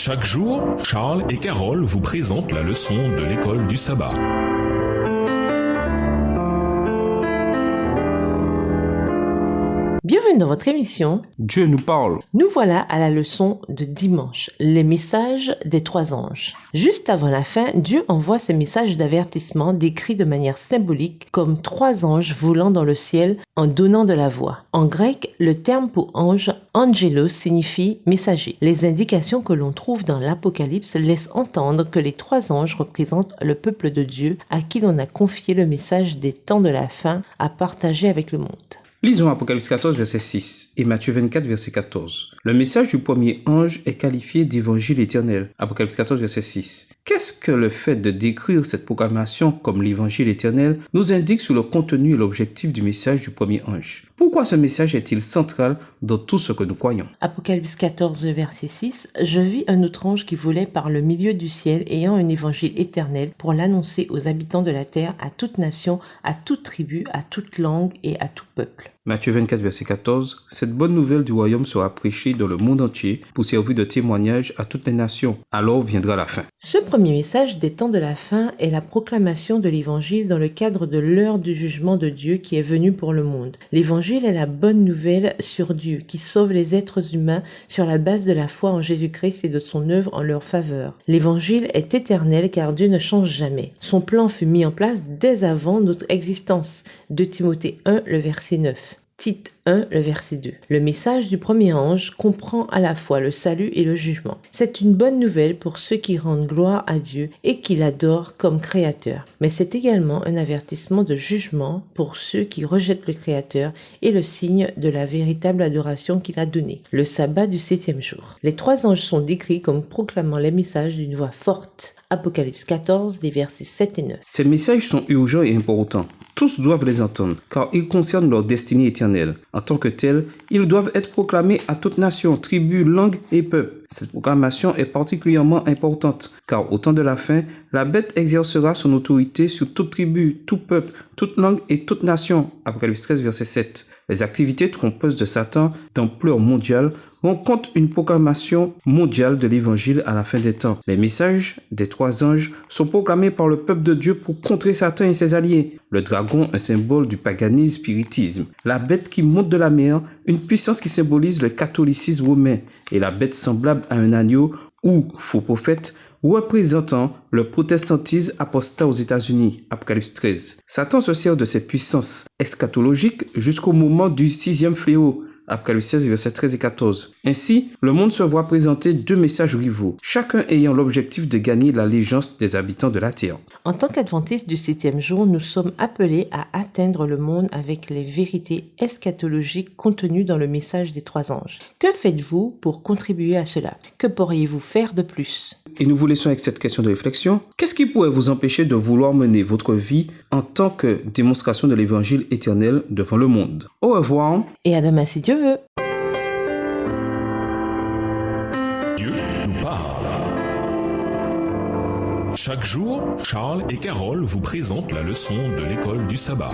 Chaque jour, Charles et Carole vous présentent la leçon de l'école du sabbat. Bienvenue dans votre émission. Dieu nous parle. Nous voilà à la leçon de dimanche, les messages des 3 anges. Juste avant la fin, Dieu envoie ces messages d'avertissement décrits de manière symbolique comme 3 anges volant dans le ciel en donnant de la voix. En grec, le terme pour ange, angelos, signifie messager. Les indications que l'on trouve dans l'Apocalypse laissent entendre que les 3 anges représentent le peuple de Dieu à qui l'on a confié le message des temps de la fin à partager avec le monde. Lisons Apocalypse 14, verset 6 et Matthieu 24, verset 14. Le message du premier ange est qualifié d'évangile éternel. Apocalypse 14, verset 6. Qu'est-ce que le fait de décrire cette proclamation comme l'évangile éternel nous indique sur le contenu et l'objectif du message du premier ange? Pourquoi ce message est-il central dans tout ce que nous croyons? Apocalypse 14, verset 6. Je vis un autre ange qui volait par le milieu du ciel, ayant un évangile éternel pour l'annoncer aux habitants de la terre, à toute nation, à toute tribu, à toute langue et à tout peuple. Matthieu 24, verset 14. Cette bonne nouvelle du royaume sera prêchée dans le monde entier pour servir de témoignage à toutes les nations. Alors viendra la fin. Ce premier message des temps de la fin est la proclamation de l'évangile dans le cadre de l'heure du jugement de Dieu qui est venu pour le monde. L'évangile est la bonne nouvelle sur Dieu qui sauve les êtres humains sur la base de la foi en Jésus-Christ et de son œuvre en leur faveur. L'évangile est éternel car Dieu ne change jamais. Son plan fut mis en place dès avant notre existence. 2 Timothée 1, le verset 9. Tite 1, le verset 2. Le message du premier ange comprend à la fois le salut et le jugement. C'est une bonne nouvelle pour ceux qui rendent gloire à Dieu et qui l'adorent comme créateur. Mais c'est également un avertissement de jugement pour ceux qui rejettent le créateur et le signe de la véritable adoration qu'il a donnée, le sabbat du 7e jour. Les 3 anges sont décrits comme proclamant les messages d'une voix forte. Apocalypse 14, les versets 7 et 9. Ces messages sont urgents et importants. Tous doivent les entendre, car ils concernent leur destinée éternelle. En tant que tels, ils doivent être proclamés à toute nation, tribu, langue et peuple. Cette proclamation est particulièrement importante, car au temps de la fin, la bête exercera son autorité sur toute tribu, tout peuple, toute langue et toute nation. Apocalypse 13, verset 7. Les activités trompeuses de Satan d'ampleur mondiale rencontrent une proclamation mondiale de l'évangile à la fin des temps. Les messages des 3 anges sont proclamés par le peuple de Dieu pour contrer Satan et ses alliés. Le dragon, un symbole du paganisme spiritisme. La bête qui monte de la mer, une puissance qui symbolise le catholicisme romain. Et la bête semblable à un agneau ou faux prophète, représentant le protestantisme apostat aux États-Unis. Apocalypse 13. Satan se sert de ses puissances eschatologiques jusqu'au moment du 6e fléau. Apocalypse 16, versets 13 et 14. Ainsi, le monde se voit présenter 2 messages rivaux, chacun ayant l'objectif de gagner l'allégeance des habitants de la terre. En tant qu'adventistes du 7e jour, nous sommes appelés à atteindre le monde avec les vérités eschatologiques contenues dans le message des 3 anges. Que faites-vous pour contribuer à cela? Que pourriez-vous faire de plus? Et nous vous laissons avec cette question de réflexion. Qu'est-ce qui pourrait vous empêcher de vouloir mener votre vie en tant que démonstration de l'évangile éternel devant le monde? Au revoir. Et à demain si Dieu veut. Dieu nous parle. Chaque jour, Charles et Carole vous présentent la leçon de l'école du sabbat.